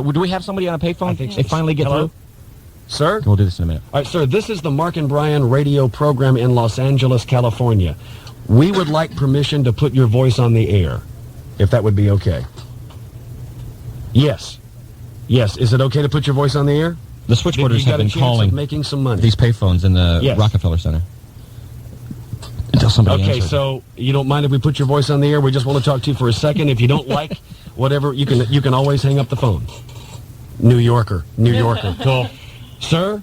But do we have somebody on a payphone? I think so. They finally get Hello? through? Sir? We'll do this in a minute. All right, sir, this is the Mark and Brian radio program in Los Angeles, California. We would like permission to put your voice on the air, if that would be okay. Yes. Yes. Is it okay to put your voice on the air? The switchboarders You got have a been chance calling of making some money. these payphones in the Yes. Rockefeller Center. Until somebody Okay, answers. so you don't mind if we put your voice on the air? We just want to talk to you for a second. If you don't like whatever, you can always hang up the phone. New Yorker. Cool. Sir,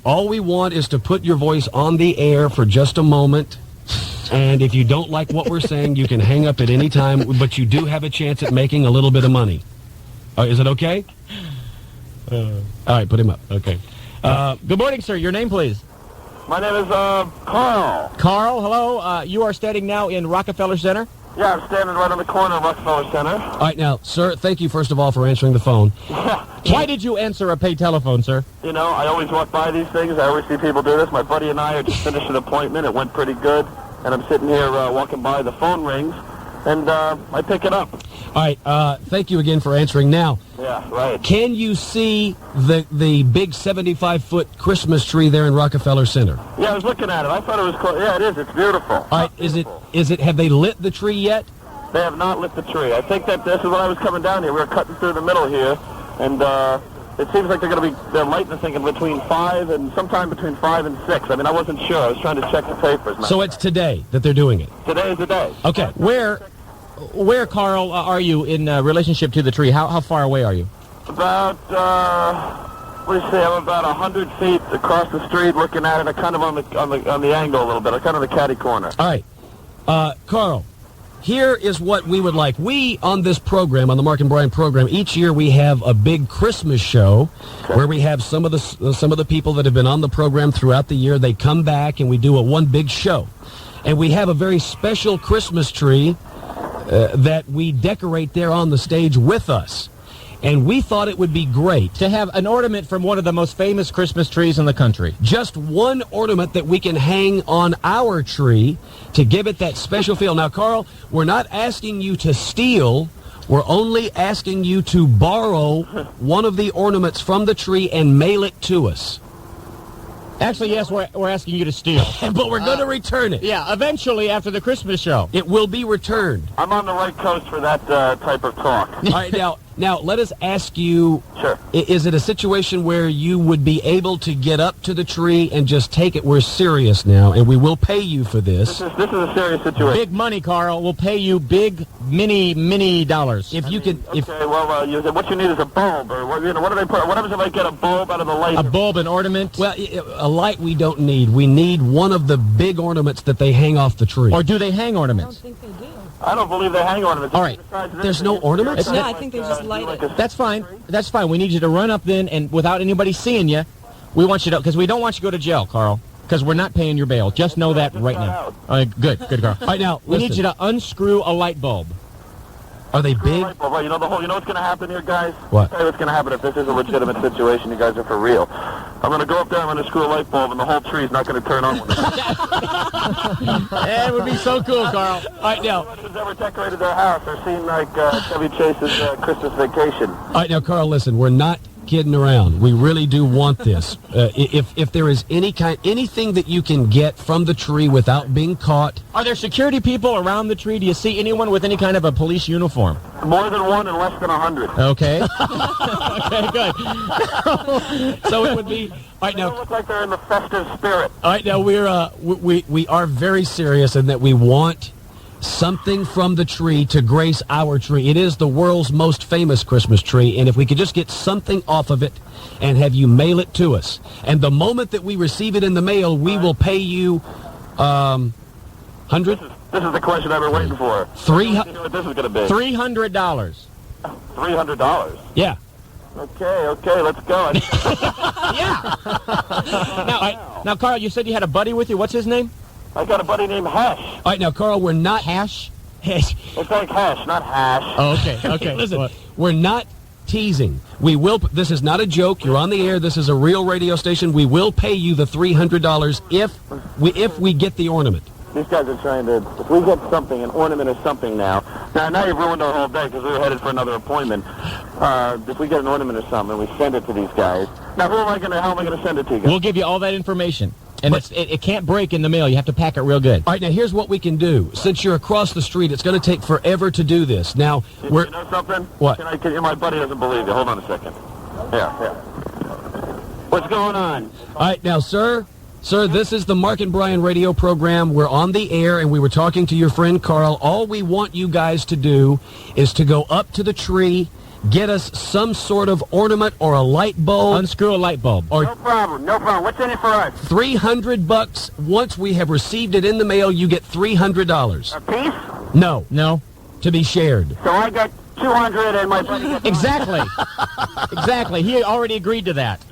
all we want is to put your voice on the air for just a moment. And if you don't like what we're saying, you can hang up at any time, but you do have a chance at making a little bit of money. Is it okay? All right, put him up. Okay. Good morning, sir. Your name, please. My name is Carl. Carl, hello. You are standing now in Rockefeller Center? Yeah, I'm standing right on the corner of Rockefeller Center. All right, now, sir, thank you, first of all, for answering the phone. Why did you answer a paid telephone, sir? You know, I always walk by these things. I always see people do this. My buddy and I are just finished an appointment. It went pretty good. And I'm sitting here walking by. The phone rings, and I pick it up. All right, thank you again for answering. Now, Yeah, right. can you see the big 75-foot Christmas tree there in Rockefeller Center? Yeah, I was looking at it. I thought it was cool. Yeah, it is. It's beautiful. All right, is it? Have they lit the tree yet? They have not lit the tree. I think that this is when I was coming down here. We were cutting through the middle here, and it seems like they're lighting the thing in between 5 and sometime between 5 and 6. I mean, I wasn't sure. I was trying to check the papers. So it's today that they're doing it? Today is the day. Okay. Where, Carl, are you in relationship to the tree? How far away are you? About, what do you say? I'm about 100 feet across the street, looking at it. I'm kind of on the angle a little bit. I'm kind of the catty corner. All right. Carl, here is what we would like. We, on this program, on the Mark and Brian program, each year we have a big Christmas show where we have some of the people that have been on the program throughout the year. They come back and we do one big show. And we have a very special Christmas tree that we decorate there on the stage with us. And we thought it would be great To have an ornament from one of the most famous Christmas trees in the country. just one ornament that we can hang on our tree to give it that special feel. Now, Carl, we're not asking you to steal. We're only asking you to borrow one of the ornaments from the tree and mail it to us. Actually, yes, we're asking you to steal. But we're going to return it. Yeah, eventually after the Christmas show. It will be returned. I'm on the right coast for that type of talk. All right, now let us ask you, Sure. Is it a situation where you would be able to get up to the tree and just take it? We're serious now, and we will pay you for this. This is a serious situation. Big money, Carl. We'll pay you big, many dollars. If you could, if Okay, well, what you need is a bulb, or what do they put? What happens if I get a bulb out of the light? A bulb, an ornament. well, a light we don't need. We need one of the big ornaments that they hang off the tree. Or do they hang ornaments? I don't believe they hang ornaments. All right. There's no ornaments? No, I think they just light it. That's fine. That's fine. We need you to run up then, and without anybody seeing you, we want you to, because we don't want you to go to jail, Carl, because we're not paying your bail. Just know that right now. All right, good, Carl. All right, now, We need listen. you to unscrew a light bulb. Are they big? Right, well, you know what's going to happen here, guys? What? I'll tell you what's going to happen if this is a legitimate situation. You guys are for real. I'm going to go up there, I'm going to screw a light bulb, and the whole tree's not going to turn on. That would be so cool, Carl. All right, now, No one's ever decorated their house or seen, like, Chevy Chase's Christmas Vacation. all right, now, Carl, listen. We're not kidding around. We really do want this. If there is anything that you can get from the tree without being caught, Are there security people around the tree? Do you see anyone with any kind of a police uniform? More than one and less than 100. Okay. Okay, good. so it would be. All right, They now. look like they're in the festive spirit. All right, now we are very serious in that we want something from the tree to grace our tree. It is the world's most famous Christmas tree, and if we could just get something off of it and have you mail it to us, and the moment that we receive it in the mail, we will pay you, 100? This is the question I've been waiting for. Three hu- Let's see what this is going to be. $300. $300. Yeah. Okay, let's go. Now, Carl, you said you had a buddy with you. What's his name? I got a buddy named Hash. All right, now, Carl, we're not... Hash? Hash. It's like hash, not hash. Oh, okay, okay. Listen, What? we're not teasing. We will... This is not a joke. You're on the air. This is a real radio station. We will pay you the $300 if we get the ornament. These guys are trying to... If we get something, an ornament or something now... Now you've ruined our whole day because we were headed for another appointment. if we get an ornament or something, we send it to these guys. Now, how am I gonna send it to you guys? We'll give you all that information. And it can't break in the mail. You have to pack it real good. All right, now here's what we can do. Since you're across the street, it's going to take forever to do this. Now, You know something? What? My buddy doesn't believe you. Hold on a second. Yeah. What's going on? All right, now, sir, this is the Mark and Brian radio program. We're on the air, and we were talking to your friend Carl. All we want you guys to do is to go up to the tree, get us some sort of ornament or a light bulb. Unscrew a light bulb. No problem. What's in it for us? $300. Once we have received it in the mail, you get $300. A piece? No, to be shared. So I got 200 and my buddy gets Exactly. Exactly. He already agreed to that.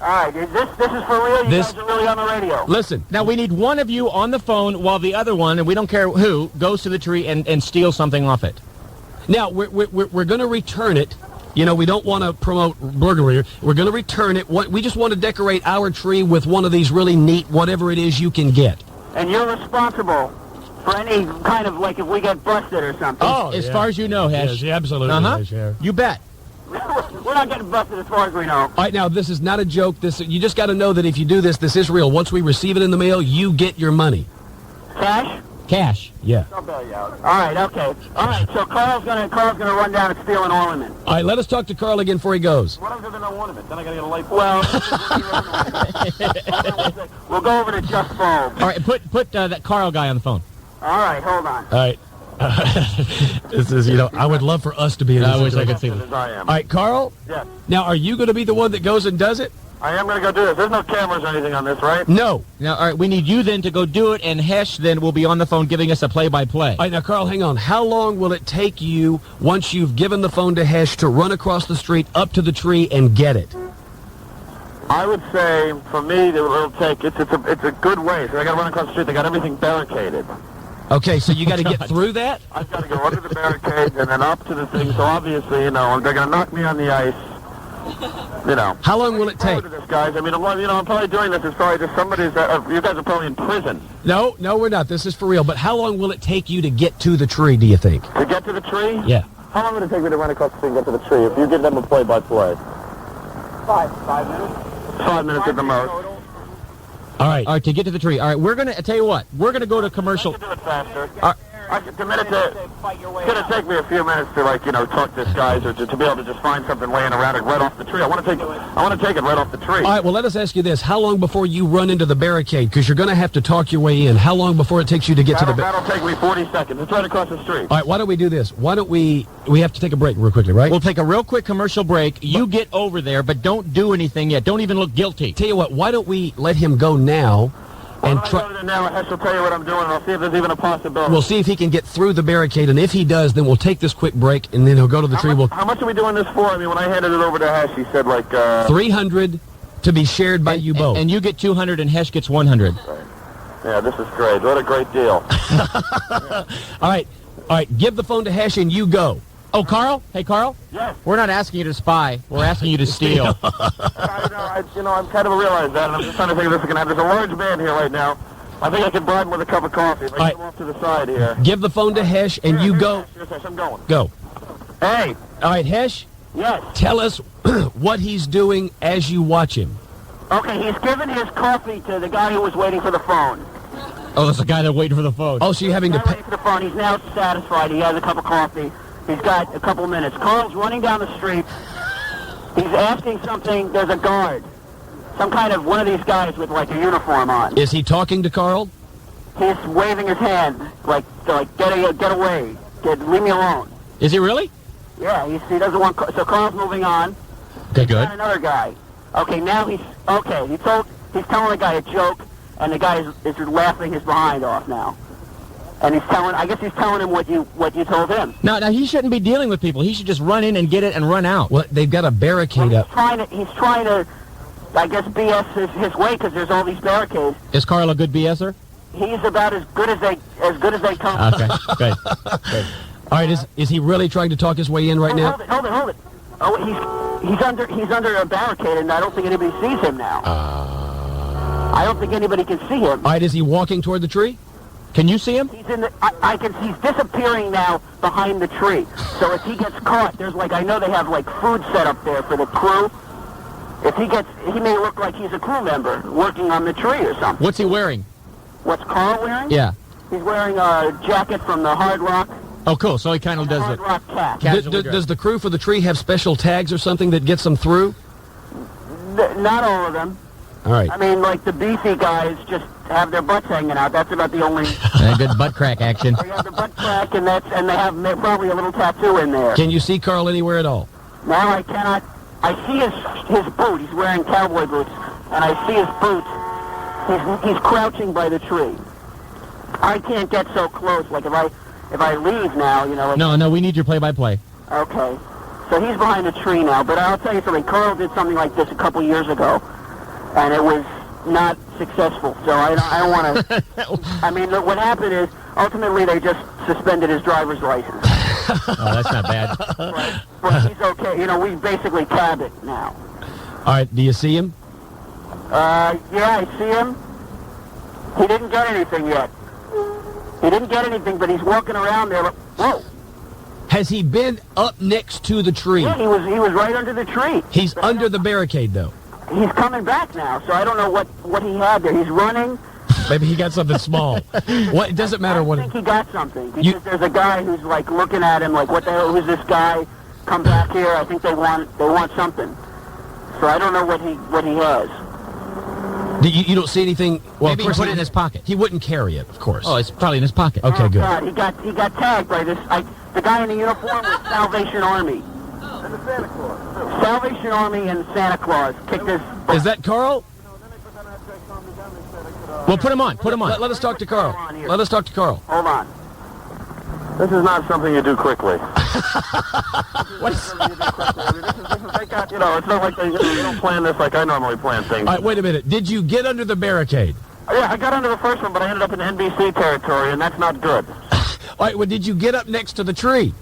All right, this is for real? You guys are really on the radio? Listen. Now, we need one of you on the phone while the other one, and we don't care who, goes to the tree and steals something off it. Now, we're going to return it. You know, we don't want to promote burglary. We're going to return it. We just want to decorate our tree with one of these really neat, whatever it is you can get. And you're responsible for any kind of, like, if we get busted or something. Oh, As far as you know, Hesh. Yes, absolutely. Hesh, yeah. You bet. We're not getting busted as far as we know. All right, now, this is not a joke. You just got to know that if you do this, this is real. Once we receive it in the mail, you get your money. Cash? Cash. Yeah. I'll bail you out. All right, okay. All right, so Carl's gonna run down and steal an ornament. All right, let us talk to Carl again before he goes. What if there's no ornament? Then I gotta get a light bulb. Well, we'll go over to Just Bulb. All right, put that Carl guy on the phone. All right, hold on. All right. This is, I would love for us to be in this. I wish I could see As this. I am. All right, Carl. Yes. Now, are you going to be the one that goes and does it? I am gonna go do this. There's no cameras or anything on this, right? No. Now, all right, we need you then to go do it, and Hesh then will be on the phone giving us a play-by-play. All right, now, Carl, hang on. How long will it take you, once you've given the phone to Hesh, to run across the street up to the tree and get it? I would say, for me, it'll take, it's a good way. So I gotta run across the street. They got everything barricaded. Okay, so you got to get through that? I've got to go under the barricades and then up to the thing. So obviously, they're gonna knock me on the ice. How long will it take? To this, guys. I mean, I'm probably doing this. It's probably just somebody's. You guys are probably in prison. No, we're not. This is for real. But how long will it take you to get to the tree, do you think? To get to the tree? Yeah. How long would it take me to run across the tree and get to the tree? If you give them a play-by-play. 5 minutes. 5 minutes at the most. All right. All right, to get to the tree. All right, we're going to, tell you what, we're going to go to commercial. I can do it faster. All It's going to take me a few minutes to, talk to this guys or to be able to just find something laying around it right off the tree. I want to take it right off the tree. All right, well, let us ask you this. How long before you run into the barricade? Because you're going to have to talk your way in. How long before it takes you to get to the barricade? That'll take me 40 seconds. It's right across the street. All right, why don't we do this? Why don't we have to take a break real quickly, right? We'll take a real quick commercial break. You get over there, but don't do anything yet. Don't even look guilty. Tell you what, why don't we let him go now? And I go there now, Hesh will tell you what I'm doing, and I'll see if there's even a possibility. We'll see if he can get through the barricade, and if he does, then we'll take this quick break, and then he'll go to the tree. How much are we doing this for? I mean, when I handed it over to Hesh, he said, $300 to be shared by you both. And you get 200, and Hesh gets 100. Right. Yeah, this is great. What a great deal. All right, give the phone to Hesh, and you go. Oh, Carl? Hey, Carl? Yes. We're not asking you to spy. We're asking you to steal. I'm kind of realized that, and I'm just trying to think of this again. There's a large man here right now. I think I can bribe him with a cup of coffee. If I get him off to the side here. Give the phone to Hesh, and you go. Here's Hesh, I'm going. Go. Hey. All right, Hesh. Yes. Tell us what he's doing as you watch him. Okay, he's giving his coffee to the guy who was waiting for the phone. Oh, that's the guy that's waiting for the phone. Oh, so you're having to pay. Waiting for the phone. He's now satisfied. He has a cup of coffee. He's got a couple minutes. Carl's running down the street. He's asking something. There's a guard. Some kind of one of these guys with a uniform on. Is he talking to Carl? He's waving his hand like get away. Leave me alone. Is he really? Yeah, he doesn't want. So Carl's moving on. Okay, good. Got another guy. Okay, now he's telling the guy a joke, and the guy is laughing his behind off now. And I guess he's telling him what you told him. Now he shouldn't be dealing with people. He should just run in and get it and run out. Well, they've got a barricade up. He's trying to, I guess, BS his way because there's all these barricades. Is Carl a good BSer? He's about as good as they come. Okay, good. All right, is he really trying to talk his way in right now? Hold it. Oh, he's under a barricade, and I don't think anybody sees him now. I don't think anybody can see him. All right, is he walking toward the tree? Can you see him? He's in the. He's disappearing now behind the tree. So if he gets caught, there's like, I know they have like food set up there for the crew. If he may look like he's a crew member working on the tree or something. What's he wearing? What's Carl wearing? Yeah. He's wearing a jacket from the Hard Rock. Oh, cool. So he kind of does Hard it. Rock cap. Does the crew for the tree have special tags or something that gets them through? Not all of them. All right. I mean, like the beefy guys just have their butts hanging out. That's about the only. Good butt crack action. They have the butt crack, and they have probably a little tattoo in there. Can you see Carl anywhere at all? No, I cannot. I see his boot. He's wearing cowboy boots, and I see his boot. He's crouching by the tree. I can't get so close. Like if I leave now, you know. Like, No, we need your play-by-play. Okay. So he's behind the tree now. But I'll tell you something. Carl did something like this a couple years ago, and it was not successful. So I don't want to. I mean, look, what happened is ultimately they just suspended his driver's license. Oh, that's not bad. But he's okay. You know, we basically cab it now. All right. Do you see him? Yeah, I see him. He didn't get anything yet. He didn't get anything, but he's walking around there. Whoa. Has he been up next to the tree? Yeah, he was right under the tree. He's under the barricade, though. He's coming back now, so I don't know what he had there. He's running. Maybe he got something small. What? It doesn't matter what. I think he got something. Because there's a guy who's like looking at him like, what the hell? Who's this guy? Come back here. I think they want something. So I don't know what he has. You don't see anything? Well, Maybe he put it in his pocket. He wouldn't carry it, of course. Oh, it's probably in his pocket. Okay, good. God, he got tagged by this. The guy in the uniform was Salvation Army. And the Santa Claus. Salvation Army and Santa Claus kicked his butt. Is that Carl? Well, put him on. Put him on. Let us talk to Carl. Let us talk to Carl. Hold on. This is not something you do quickly. What is... They got, you know, it's not like they don't plan this like I normally plan things. All right, wait a minute. Did you get under the barricade? Yeah, I got under the first one, but I ended up in NBC territory, and that's not good. All right, well, did you get up next to the tree?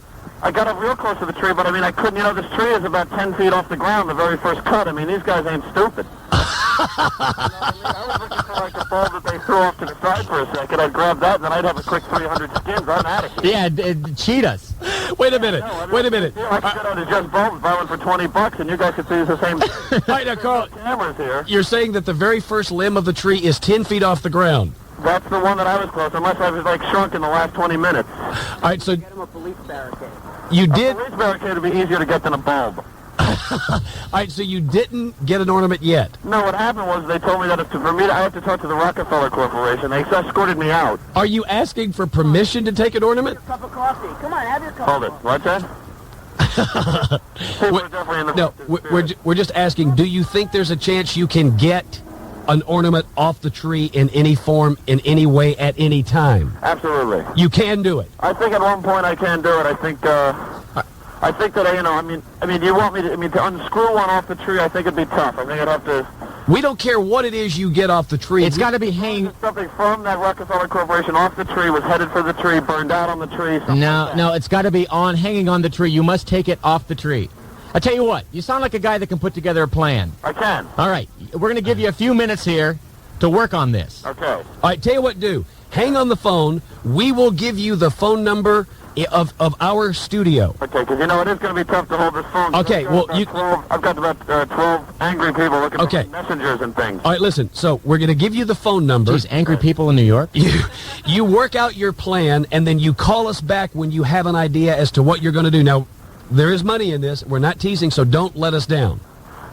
I got up real close to the tree, but I mean, I couldn't, you know, this tree is about 10 feet off the ground, the very first cut. I mean, these guys ain't stupid. I was looking for like a bulb that they threw off to the side for a second. I'd grab that, and then I'd have a quick 300 skins. I'm out of here. Yeah, cheat us. Wait a minute. Wait a minute. I could get out of just bulbs, buy one for $20, and you guys could see the same. All right, now, Carl, Cameras here. you're saying that the very first limb of the tree is 10 feet off the ground. That's the one that I was close, unless I was like shrunk in the last 20 minutes. All right, so Get him a police barricade. you A did. police barricade would be easier to get than a bulb. All right, so you didn't get an ornament yet. No, what happened was they told me that for me, I have to talk to the Rockefeller Corporation. They escorted me out. Are you asking for permission to take an ornament? Have a cup of coffee. Come on, have your cup. Hold it. What's that? People are definitely in the No, we're just asking, do you think there's a chance you can get an ornament off the tree in any form, in any way, at any time? Absolutely. You can do it. I think at one point I can do it. I think that, you know, I mean, you want me to unscrew one off the tree, I think it'd be tough. I think I'd have to... We don't care what it is you get off the tree. It's got to be hanging... Something from that Rockefeller Corporation off the tree, was headed for the tree, burned out on the tree. No, it's got to be hanging on the tree. You must take it off the tree. I tell you what, you sound like a guy that can put together a plan. I can. All right, we're going to give you a few minutes here to work on this. Okay. All right, tell you what, do. Hang on the phone. We will give you the phone number of our studio. Okay, because you know it is going to be tough to hold this phone. Okay, well, I've got about 12 angry people looking for messengers and things. All right, listen, so we're going to give you the phone number. These angry people in New York? You work out your plan, and then you call us back when you have an idea as to what you're going to do. Now, there is money in this. We're not teasing, so don't let us down.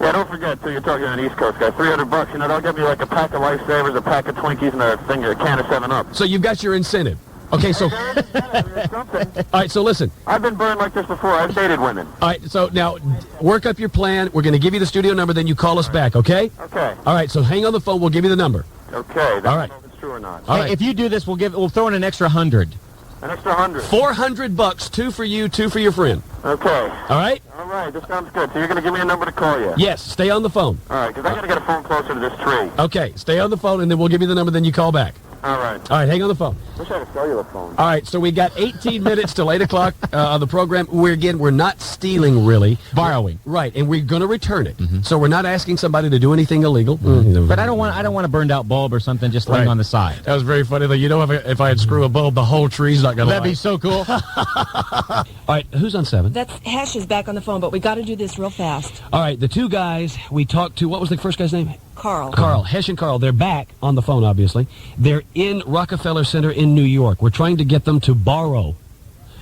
Yeah, don't forget, too, you're talking to an East Coast guy. $300, you know, they'll get me like a pack of Lifesavers, a pack of Twinkies, and a can of 7-Up. So you've got your incentive. Okay, so... All right, so listen. I've been burned like this before. I've dated women. All right, so now work up your plan. We're going to give you the studio number, then you call us back, okay? Okay. All right, so hang on the phone. We'll give you the number. Okay. All right. If it's true or not. All Hey, right. if you do this, we'll throw in an extra 100. An extra 100. $400, 2 for you, 2 for your friend. Okay. All right? All right, this sounds good. So you're going to give me a number to call you? Yes, stay on the phone. All right, because I got to get a phone closer to this tree. Okay, stay on the phone, and then we'll give you the number, then you call back. All right. All right, hang on the phone. Wish I had a cellular phone. All right, so we got 18 minutes till 8 o'clock on the program. We're not stealing, really. Borrowing. Right, and we're going to return it. So we're not asking somebody to do anything illegal. But I don't want a burned out bulb or something just laying Right. on the side. That was very funny, though. You know, if I had screw a bulb, the whole tree's not going to That'd be so cool. All right, who's on 7? That's Hesh is back on the phone, but we got to do this real fast. All right, the two guys we talked to, what was the first guy's name? Carl. Carl, Hesh and Carl, they're back on the phone, obviously. They're in Rockefeller Center in New York. We're trying to get them to borrow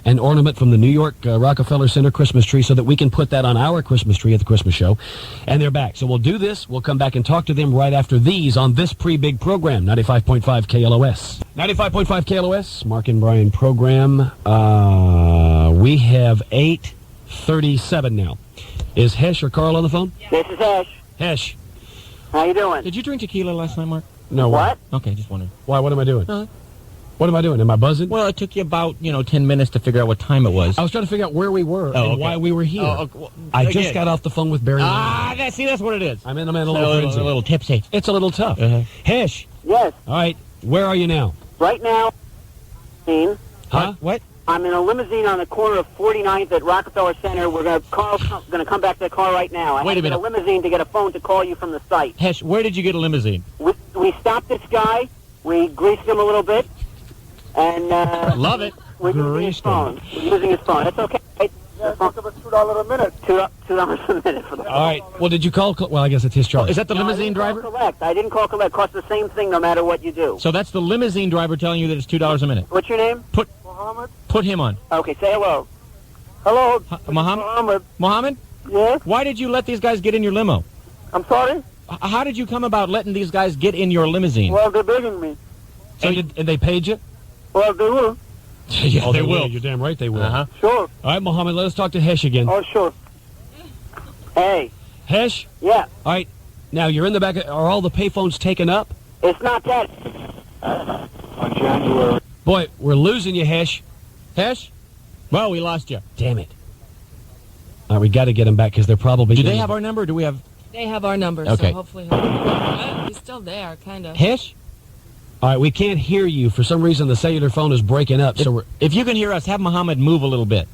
an ornament from the New York Rockefeller Center Christmas tree so that we can put that on our Christmas tree at the Christmas show. And they're back. So we'll do this. We'll come back and talk to them right after these on this pre-big program, 95.5 KLOS. 95.5 KLOS, Mark and Brian program. We have 8:37 now. Is Hesh or Carl on the phone? This is Ash. Hesh. How you doing? Did you drink tequila last night, Mark? No. What? Okay, just wondering. Why? What am I doing? Uh, What am I doing? Am I buzzing? Well, it took you about, 10 minutes to figure out what time it was. I was trying to figure out where we were and okay. why we were here. Oh, okay. Well, I just again. got off the phone with Barry. That's what it is. I'm in a A little frenzy. little tipsy. It's a little tough. Hesh. Yes. All right. Where are you now? Right now, Huh? What? I'm in a limousine on the corner of 49th at Rockefeller Center. Carl's going to come back to the car right now. I Wait had a to get minute. a limousine to get a phone to call you from the site. Hesh, where did you get a limousine? We stopped this guy. We greased him a little bit. And Love it. we're using his Greased phone. We're using his phone. That's okay. Yeah, it's $2 a minute. $2 a minute for that. All right. Well, did you call? Well, I guess it's his charge. Is that the No, limousine driver? I didn't call collect. Costs the same thing no matter what you do. So that's the limousine driver telling you that it's $2 a minute. What's your name? Put him on. Okay, say hello. Hello. Mohammed? Mohammed? Yes? Why did you let these guys get in your limo? I'm sorry? How did you come about letting these guys get in your limousine? Well, they're begging me. So and they paid you? Well, they will. yeah, they will. You're damn right they will. Uh-huh. Sure. All right, Mohammed, let us talk to Hesh again. Oh, sure. Hey. Hesh? Yeah. All right. Now, you're in the back. Are all the payphones taken up? It's not that. On January. Boy, we're losing you, Hesh. Hesh? Well, we lost you. Damn it. All right, we got to get them back because they're probably... Do they have our number? Or do we have... They have our number, Okay. so hopefully he's still there, kind of. Hesh? All right, we can't hear you. For some reason, the cellular phone is breaking up. So we're... If you can hear us, have Mohammed move a little bit.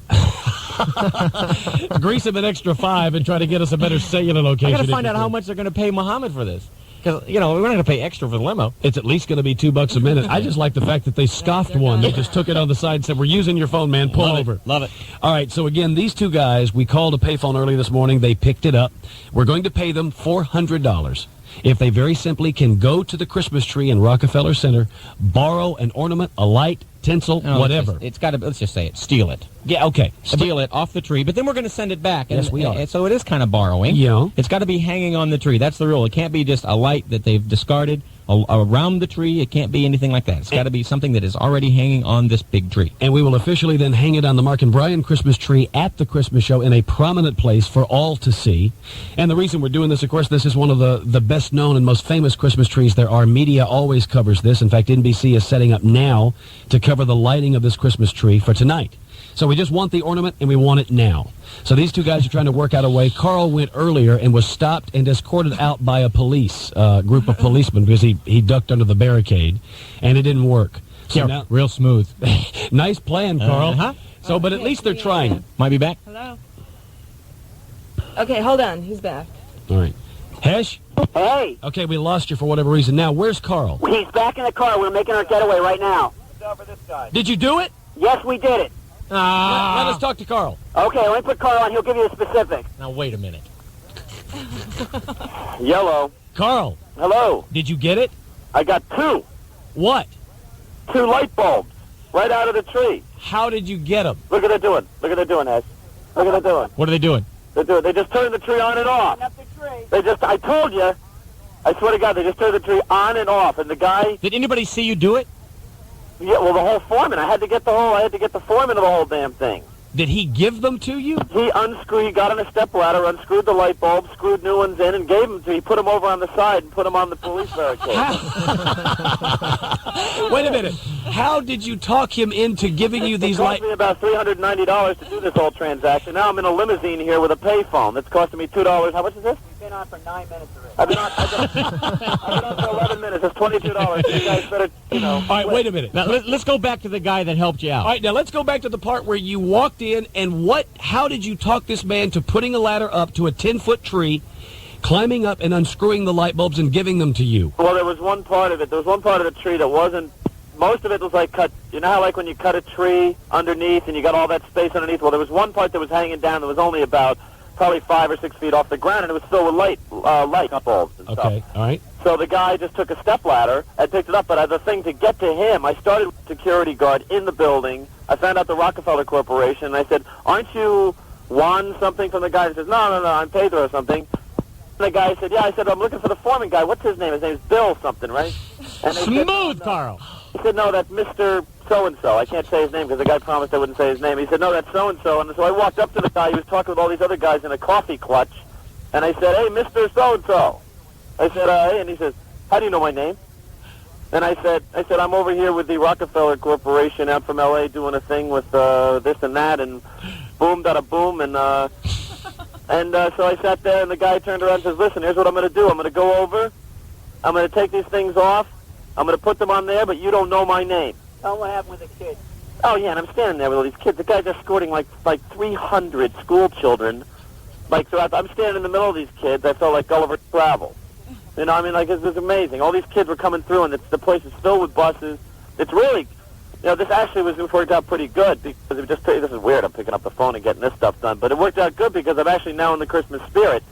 Grease him an extra $5 and try to get us a better cellular location. I got to find out how much they're going to pay Mohammed for this. Because, we're not going to pay extra for the limo. It's at least going to be $2 a minute. I just like the fact that they scoffed one. They just took it on the side and said, we're using your phone, man. Pull over. Love it. All right, so again, these two guys, we called a payphone early this morning. They picked it up. We're going to pay them $400 if they very simply can go to the Christmas tree in Rockefeller Center, borrow an ornament, a light, tinsel, No, whatever. It's got to, let's just say it, steal it. Yeah, okay. Steal it off the tree, but then we're going to send it back. Yes, we are. And so it is kind of borrowing. Yeah. It's got to be hanging on the tree. That's the rule. It can't be just a light that they've discarded around the tree. It can't be anything like that. It's got to be something that is already hanging on this big tree. And we will officially then hang it on the Mark and Brian Christmas tree at the Christmas show in a prominent place for all to see. And the reason we're doing this, of course, this is one of the best known and most famous Christmas trees there are. Media always covers this. In fact, NBC is setting up now to cover the lighting of this Christmas tree for tonight. So we just want the ornament, and we want it now. So these two guys are trying to work out a way. Carl went earlier and was stopped and escorted out by a police group of policemen because he ducked under the barricade, and it didn't work. So Yeah, now, real smooth. nice plan, Carl. Uh-huh. So, but at least they're trying. Might be back. Hello? Okay, hold on. He's back. All right. Hesh? Hey. Okay, we lost you for whatever reason. Now, where's Carl? He's back in the car. We're making our getaway right now. Did you do it? Yes, we did it. Let us talk to Carl. Okay, let me put Carl on. He'll give you the specifics. Now, wait a minute. Yellow. Carl, Hello. did you get it? I got two What? light bulbs right out of the tree. How did you get them? Look at they're doing. Look at they're doing, Ash. Look at they're doing. What are they doing? They just turned the tree on and off. I told you. I swear to God, they just turned the tree on and off. And the guy, Did anybody see you do it? yeah, well, the whole foreman. I had to get the foreman of the whole damn thing. Did he give them to you? He got on a stepladder, unscrewed the light bulb, screwed new ones in, and gave them to. He put them over on the side and put them on the police barricade. Wait a minute. How did you talk him into giving you these It light? cost me about $390 to do this whole transaction. Now I'm in a limousine here with a payphone. That's costing me $2. How much is this? been on for 9 minutes already. I've been on for 11 minutes. It's $22. You guys better, All right, wait a minute. Now, let's go back to the guy that helped you out. All right, now let's go back to the part where you walked in, and how did you talk this man to putting a ladder up to a 10-foot tree, climbing up and unscrewing the light bulbs and giving them to you? Well, there was one part of it. There was one part of the tree that wasn't. Most of it was like cut. You know how like when you cut a tree underneath and you got all that space underneath? Well, there was one part that was hanging down that was only about probably 5 or 6 feet off the ground, and it was filled with light bulbs and stuff. Okay, all right. So the guy just took a step ladder and picked it up. But the thing to get to him, I started with the security guard in the building. I found out the Rockefeller Corporation, and I said, "Aren't you Juan something?" From the guy. He says, No, I'm Pedro or something. And the guy said, "Yeah." I said, "I'm looking for the foreman guy. What's his name?" His name's Bill something, right? And they said, Smooth, Carl. He said, "No, that's Mr. So-and-so." I can't say his name because the guy promised I wouldn't say his name. He said, "No, that's so-and-so." And so I walked up to the guy. He was talking with all these other guys in a coffee clutch. And I said, "Hey, Mr. So-and-so." I said, "Hey." And he says, "How do you know my name?" And I said, "I'm over here with the Rockefeller Corporation out from L.A. doing a thing with this and that." And boom, da boom. And so I sat there, and the guy turned around and says, "Listen, here's what I'm going to do. I'm going to go over. I'm going to take these things off. I'm going to put them on there, but you don't know my name." Tell him what happened with the kids. Oh, yeah, and I'm standing there with all these kids. The guy's escorting like 300 school children. Like, so I'm standing in the middle of these kids. I felt like Gulliver Travel. You know, I mean, like, it was amazing. All these kids were coming through, and the place is filled with buses. It's really, this actually worked out pretty good because this is weird. I'm picking up the phone and getting this stuff done. But it worked out good because I'm actually now in the Christmas spirit.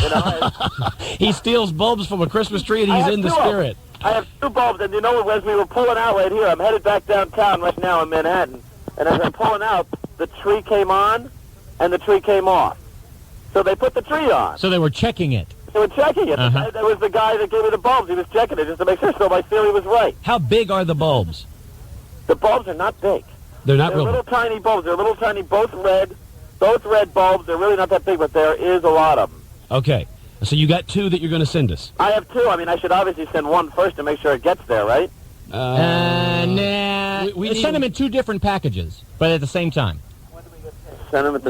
You know, He steals bulbs from a Christmas tree, and he's in the spirit. I have 2 bulbs, and as we were pulling out right here, I'm headed back downtown right now in Manhattan, and as I'm pulling out, the tree came on, and the tree came off. So they put the tree on. So they were checking it. They were checking it. Uh-huh. That was the guy that gave me the bulbs. He was checking it just to make sure, so my theory was right. How big are the bulbs? The bulbs are not big. They're not They're real little big. tiny bulbs. They're little tiny, both red bulbs. They're really not that big, but there is a lot of them. Okay. So you got 2 that you're going to send us. I have 2. I mean, I should obviously send one first to make sure it gets there, right? Nah. we need- Send them in 2 different packages, but at the same time. Send them at the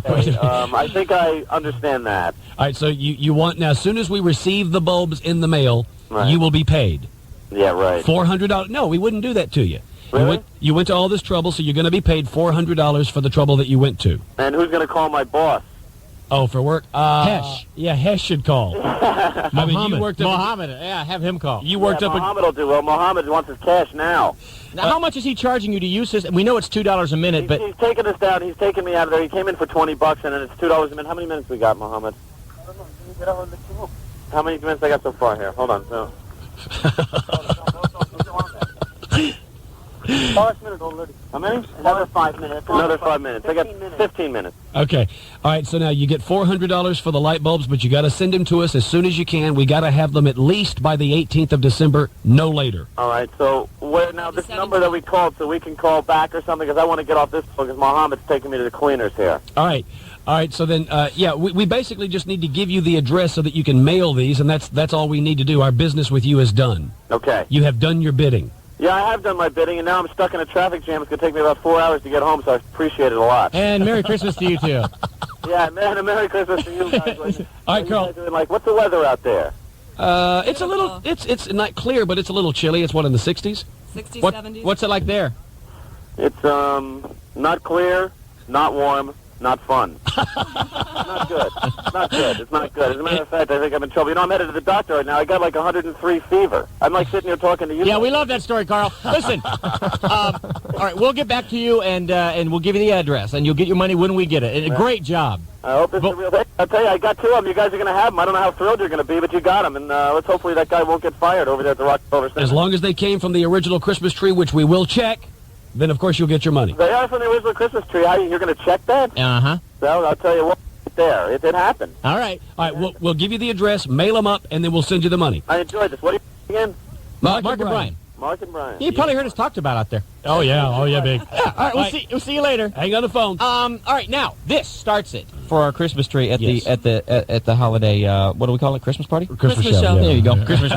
okay, I think I understand that. All right, so you want, now, as soon as we receive the bulbs in the mail, Right. you will be paid. Yeah, right. $400. No, we wouldn't do that to you. Really? You went to all this trouble, so you're going to be paid $400 for the trouble that you went to. And who's going to call my boss? Oh, for work? Hesh. Yeah, Hesh should call. Mohammed. You worked up. Mohammed. Yeah, have him call. You worked up. Mohammed will do well. Mohammed wants his cash now. Now, how much is he charging you to use this? We know it's $2 a minute, but He's taking us down. He's taking me out of there. He came in for $20, and then it's $2 a minute. How many minutes we got, Mohammed? How many minutes I got so far here? Hold on. No. 5 minutes already. How many? Another 5 minutes. Another 5 minutes. I got 15 15 minutes. Okay. All right, so now you get $400 for the light bulbs, but you got to send them to us as soon as you can. We got to have them at least by the 18th of December, no later. All right. So where now this number that we called, so we can call back or something, because I want to get off this phone because Mohammed's taking me to the cleaners here. All right. All right, so then, we basically just need to give you the address so that you can mail these, and that's all we need to do. Our business with you is done. Okay. You have done your bidding. Yeah, I have done my bidding, and now I'm stuck in a traffic jam. It's going to take me about 4 hours to get home, so I appreciate it a lot. and Merry Christmas to you too. Yeah, man, a Merry Christmas to you guys. All right, Carl. What's the weather out there? It's a little, it's not clear, but it's a little chilly. It's what, in the 60s? 60s, What, 70s. what's it like there? It's not clear, not warm, not fun. Not good. Not good. It's not good. As a matter of fact, I think I'm in trouble. You know, I'm headed to the doctor right now. I got like 103 fever. I'm like sitting here talking to you. Yeah, we love that story, Carl. Listen, all right, we'll get back to you, and we'll give you the address, and you'll get your money when we get it. And great job. I hope it's the real thing. I'll tell you, I got 2 of them. You guys are going to have them. I don't know how thrilled you're going to be, but you got them. And let's hopefully that guy won't get fired over there at the Rockefeller Center. As long as they came from the original Christmas tree, which we will check, then of course you'll get your money. They are from the original Christmas tree. You're going to check that? Uh-huh. Well, I'll tell you what. There, it happened. All right. All right, we'll give you the address, mail them up, and then we'll send you the money. I enjoyed this. What are you again? Mark and Brian. Mark and Brian. You probably heard us talked about out there. Oh, yeah, big. Yeah, all right, we'll see you later. Hang on the phone. All right, now this starts it for our Christmas tree at Yes. the holiday. What do we call it? Christmas party? Christmas show. yeah. There you go. Christmas.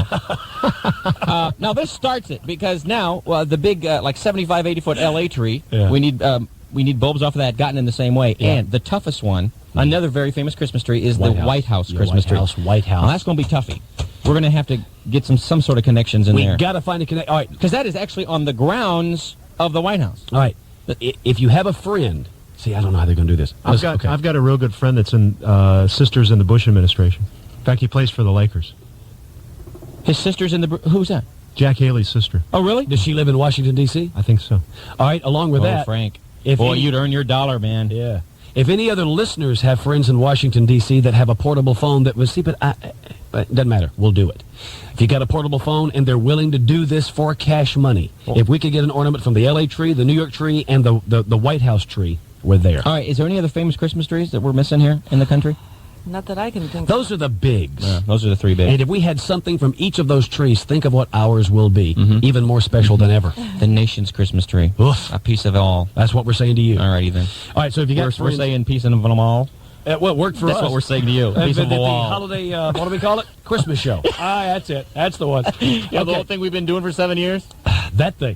Now this starts it because now the big like 75, 80 foot LA tree. Yeah. We need we need bulbs off of that gotten in the same way. Yeah. And the toughest one, another very famous Christmas tree, is the White House Yeah, Christmas tree. White House. Well, that's going to be toughy. We're going to have to get some sort of connections in there. We got to find a connection. All right. Because that is actually on the grounds of the White House. All right. If you have a friend, see, I don't know how they're going to do this. I've got a real good friend that's in sisters in the Bush administration. In fact, he plays for the Lakers. His sister's in the... Who's that? Jack Haley's sister. Oh, really? Does she live in Washington, D.C.? I think so. All right, along with that... Frank. If Boy, you'd earn your dollar, man. Yeah. If any other listeners have friends in Washington, D.C. that have a portable phone that was... See, but it doesn't matter. We'll do it. If you got a portable phone and they're willing to do this for cash money, if we could get an ornament from the L.A. tree, the New York tree, and the White House tree, we're there. All right, is there any other famous Christmas trees that we're missing here in the country? Not that I can think of. Those are the bigs. Those are the three big. And if we had something from each of those trees, think of what ours will be. Even more special than ever. The nation's Christmas tree. Oof. A piece of it all. That's what we're saying to you. All righty, then. All right, so if you got We're saying piece of them all. well, it worked for That's us. what we're saying to you. Piece of the them all. holiday, what do we call it? Christmas show. That's it. That's the one. Yeah, the whole thing we've been doing for 7 years? That thing.